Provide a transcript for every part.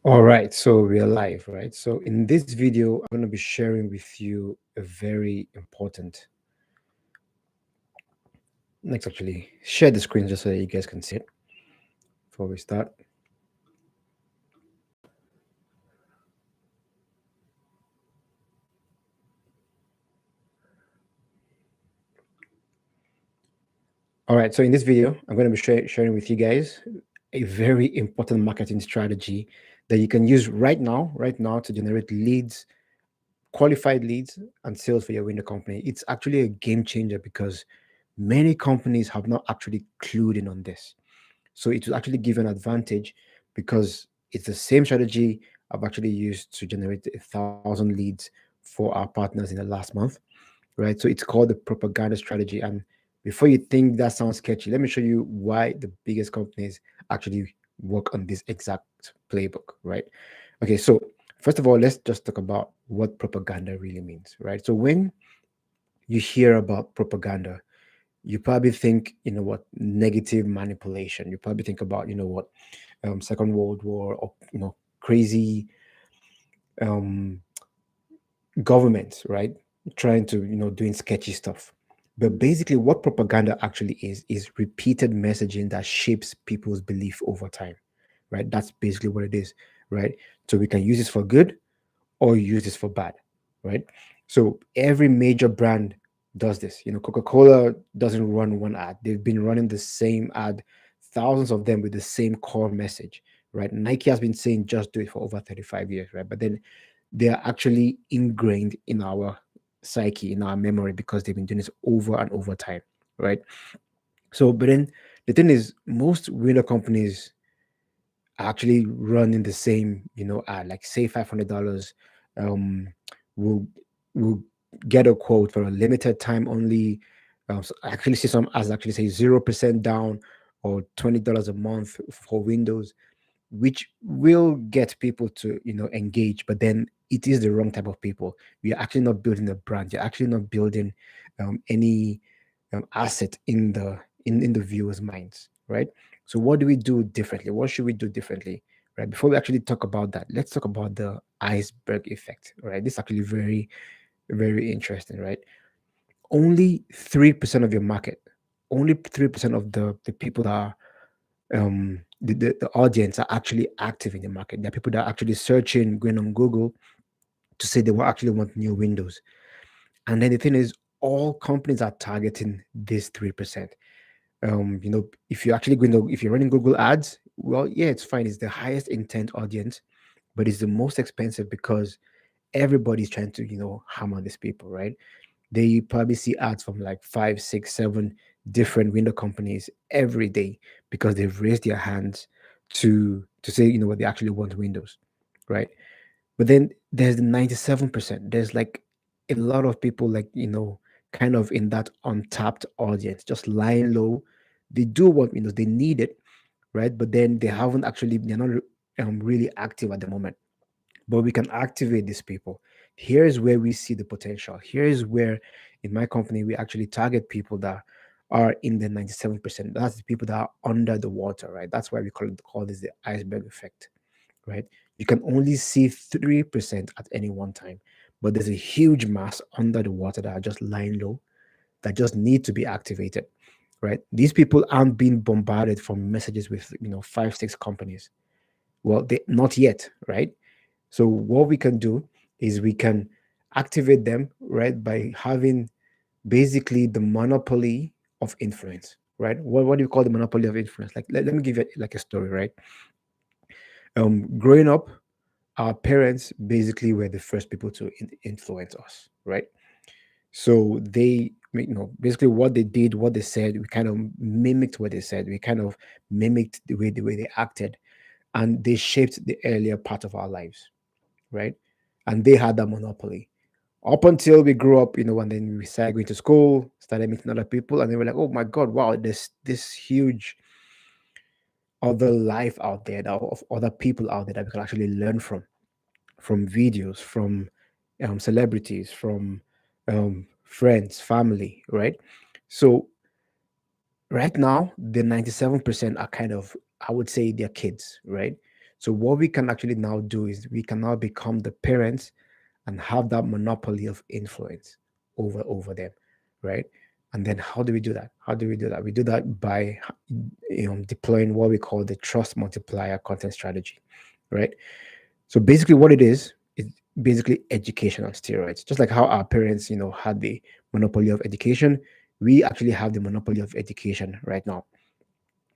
All right, so we are live, right? So in this video, I'm going to be sharing with you a very important. Let's actually share the screen just so that you guys can see it before we start. All right, so in this video, I'm going to be sharing with you guys a very important marketing strategy that you can use right now to generate leads, qualified leads, and sales for your window company. It's actually a game changer because many companies have not actually clued in on this. So it will actually give an advantage because it's the same strategy I've actually used to generate 1,000 leads for our partners in the last month, right? So it's called the propaganda strategy. And before you think that sounds sketchy, let me show you why the biggest companies actually work on this exact playbook, right? Okay, so first of all, let's just talk about what propaganda really means, right? So when you hear about propaganda, you probably think, what, negative manipulation. You probably think about, what, Second World War, or crazy um, governments, right? Trying to, doing sketchy stuff. But basically, what propaganda actually is repeated messaging that shapes people's belief over time, right? That's basically what it is, right? So we can use this for good or use this for bad, right? So every major brand does this. Coca-Cola doesn't run one ad. They've been running the same ad, thousands of them with the same core message, right? Nike has been saying just do it for over 35 years, right? But then they are actually ingrained in our psyche, in our memory, because they've been doing this over and over time, right? So, but then the thing is, most window companies are actually running the same, ad, like say $500. Um, will will get a quote for a limited time only. So I actually see some ads actually say 0% down or $20 a month for Windows, which will get people to engage, but then it is the wrong type of people. We are actually not building a brand. You're actually not building any asset in the viewers minds, right? So what do we do differently? What should we do differently, right? Before we actually talk about that, let's talk about the iceberg effect, right? This is actually very, very interesting, right? Only 3% of your market, only 3% of the people that are the audience are actually active in the market. There are people that are actually searching, going on Google to say they will actually want new windows. And then the thing is, all companies are targeting this 3%. If you're actually going to, if you're running Google ads, well, yeah, it's fine. It's the highest intent audience, but it's the most expensive because everybody's trying to, hammer these people, right? They probably see ads from like five, six, seven different window companies every day because they've raised their hands to say, what, they actually want windows, right? But then there's the 97%. There's like a lot of people, like, kind of in that untapped audience, just lying low. They do want windows, they need it, right? But then they're not really active at the moment, but we can activate these people. Here is where we see the potential. Here is where, in my company, we actually target people that are in the 97%. That's the people that are under the water, right? That's why we call this the iceberg effect, right? You can only see 3% at any one time, but there's a huge mass under the water that are just lying low that just need to be activated, right? These people aren't being bombarded from messages with, five, six companies. Well, they not yet, right? So what we can do is we can activate them, right, by having basically the monopoly of influence, right? What do you call the monopoly of influence? Like, let me give you like a story, right? Growing up, our parents basically were the first people to influence us, right? So they, basically what they did, what they said, we kind of mimicked what they said. We kind of mimicked the way they acted, and they shaped the earlier part of our lives, right? And they had that monopoly up until we grew up, and then we started going to school, started meeting other people, and they were like, "Oh my God, wow, there's this huge other life out there, of other people out there that we can actually learn from videos, from celebrities, from friends, family, right?" So right now, the 97% are kind of, I would say, they're kids, right? So what we can actually now do is we can now become the parents and have that monopoly of influence over them, right? And then how do we do that? How do we do that? We do that by deploying what we call the trust multiplier content strategy, right? So basically, what it is basically education on steroids. Just like how our parents, had the monopoly of education, we actually have the monopoly of education right now,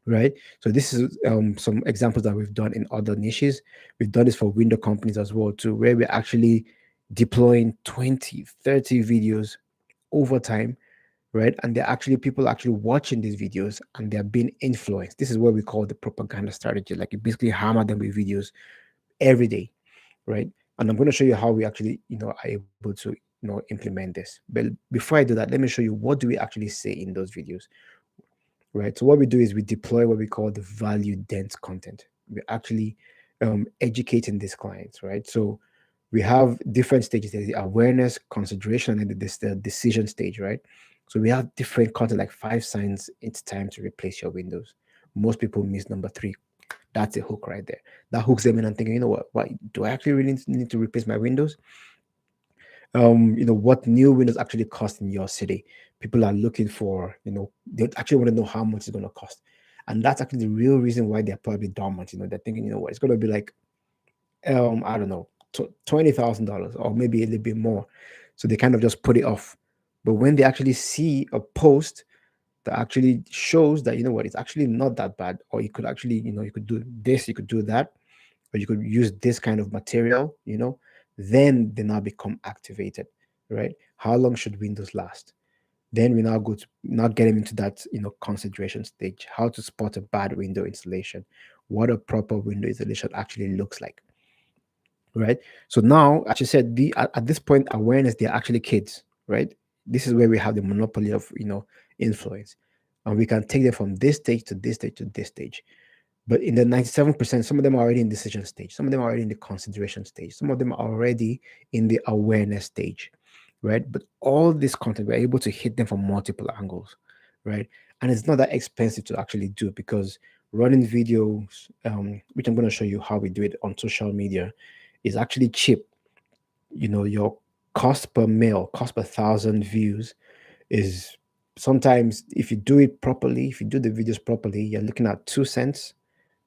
right? So this is some examples that we've done in other niches. We've done this for window companies as well too, where we're actually deploying 20, 30 videos over time, right? And they're actually people are actually watching these videos and they're being influenced. This is what we call the propaganda strategy. Like you basically hammer them with videos every day, right? And I'm going to show you how we actually, are able to, implement this. But before I do that, let me show you what do we actually say in those videos, right? So what we do is we deploy what we call the value dense content. We're actually educating these clients, right? So we have different stages. There's the awareness, consideration, and this the decision stage, right? So we have different content like 5 signs it's time to replace your Windows. Most people miss number 3. That's a hook right there. That hooks them in and thinking, what do I actually really need to replace my Windows? What new windows actually cost in your city. People are looking for, they actually want to know how much it's going to cost. And that's actually the real reason why they're probably dormant. They're thinking, what, it's going to be like, I don't know, $20,000 or maybe a little bit more. So they kind of just put it off. But when they actually see a post that actually shows that, it's actually not that bad, or you could actually, you could do this, you could do that, or you could use this kind of material, then they now become activated, right? How long should Windows last? Then we now go to now get into that, consideration stage, how to spot a bad window installation, what a proper window installation actually looks like, right? So now, as you said, at this point, awareness, they're actually kids, right? This is where we have the monopoly of, influence. And we can take them from this stage to this stage to this stage. But in the 97%, some of them are already in decision stage. Some of them are already in the consideration stage. Some of them are already in the awareness stage, right? But all this content, we're able to hit them from multiple angles, right? And it's not that expensive to actually do because running videos, which I'm going to show you how we do it on social media, is actually cheap. Your cost per mil, cost per 1,000 views is sometimes, if you do it properly, if you do the videos properly, you're looking at 2 cents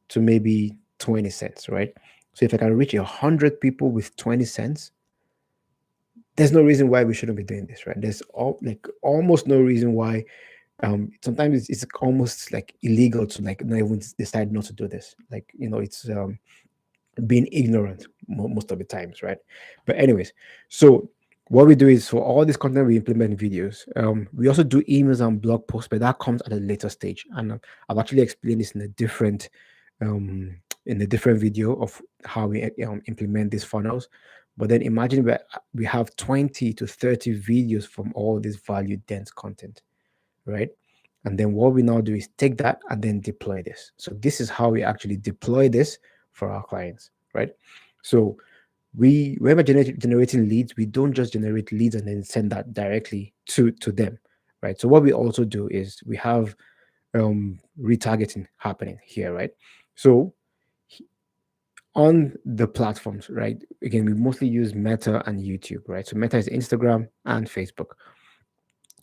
to maybe 20 cents, right? So if I can reach 100 people with 20 cents, there's no reason why we shouldn't be doing this, right? There's almost no reason why. Sometimes it's almost like illegal to like not even decide not to do this. Like, it's being ignorant most of the times, right? But anyways, so what we do is for all this content we implement videos. We also do emails and blog posts, but that comes at a later stage, and I've actually explained this um, in a different video of how we implement these funnels. But then imagine we have 20 to 30 videos from all this value dense content, right? And then what we now do is take that and then deploy this. So this is how we actually deploy this for our clients, right? So when we're generating leads, we don't just generate leads and then send that directly to them, right? So what we also do is we have retargeting happening here, right? So on the platforms, right? Again, we mostly use Meta and YouTube, right? So Meta is Instagram and Facebook.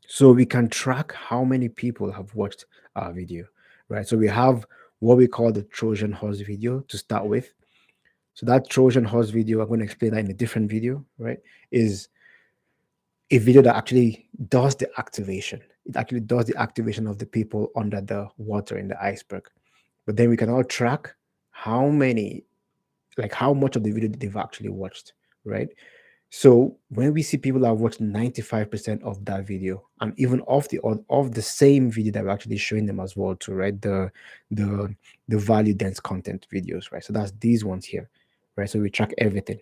So we can track how many people have watched our video, right? So we have what we call the Trojan horse video to start with. So that Trojan horse video, I'm going to explain that in a different video, right? Is a video that actually does the activation. It actually does the activation of the people under the water in the iceberg. But then we can all track how many, like how much of the video they've actually watched, right? So when we see people that have watched 95% of that video, and even of the same video that we're actually showing them as well, to right, the the value dense content videos, right? So that's these ones here, right? So we track everything.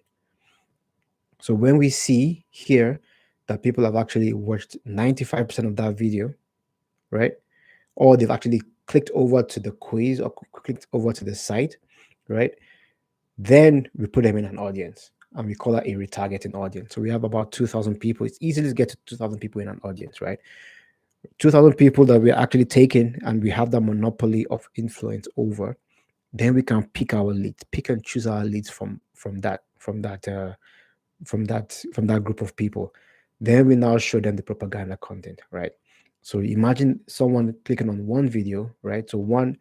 So when we see here that people have actually watched 95% of that video, right? Or they've actually clicked over to the quiz or clicked over to the site, right? Then we put them in an audience and we call that a retargeting audience. So we have about 2,000 people. It's easy to get to 2,000 people in an audience, right? 2,000 people that we're actually taking and we have that monopoly of influence over. Then we can pick our leads, pick and choose our leads from that group of people. Then we now show them the propaganda content, right? So imagine someone clicking on one video, right? So one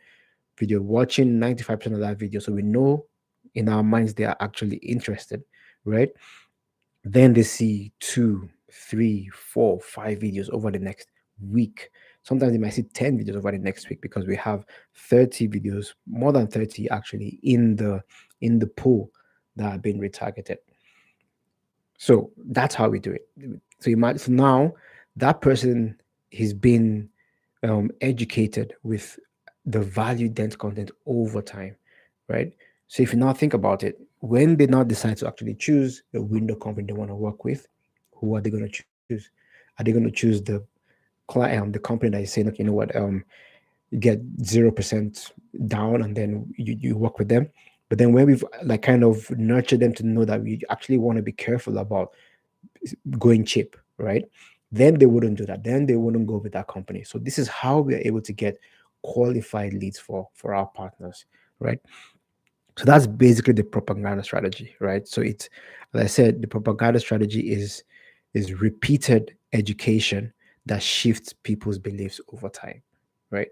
video, watching 95% of that video. So we know in our minds they are actually interested, right? Then they see two, three, four, five videos over the next week. Sometimes they might see 10 videos over the next week because we have 30 videos, more than 30 actually, in the pool that are being retargeted. So that's how we do it. So so now that person is being educated with the value dense content over time, right? So if you now think about it, when they now decide to actually choose the window company they want to work with, who are they going to choose? Are they going to choose the client, the company that is saying, okay, you know what, you get 0% down, and then you work with them. But then when we've like kind of nurtured them to know that we actually want to be careful about going cheap, right? Then they wouldn't do that. Then they wouldn't go with that company. So this is how we are able to get qualified leads for our partners, right? So that's basically the propaganda strategy, right? So it's, as I said, the propaganda strategy is repeated education that shifts people's beliefs over time, right?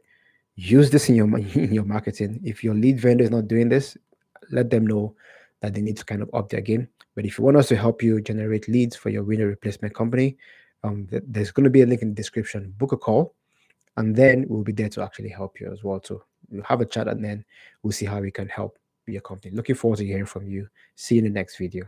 Use this in your in your marketing. If your lead vendor is not doing this, let them know that they need to kind of up their game. But if you want us to help you generate leads for your winner replacement company, there's going to be a link in the description. Book a call, and then we'll be there to actually help you as well. So we'll have a chat, and then we'll see how we can help your company. Looking forward to hearing from you. See you in the next video.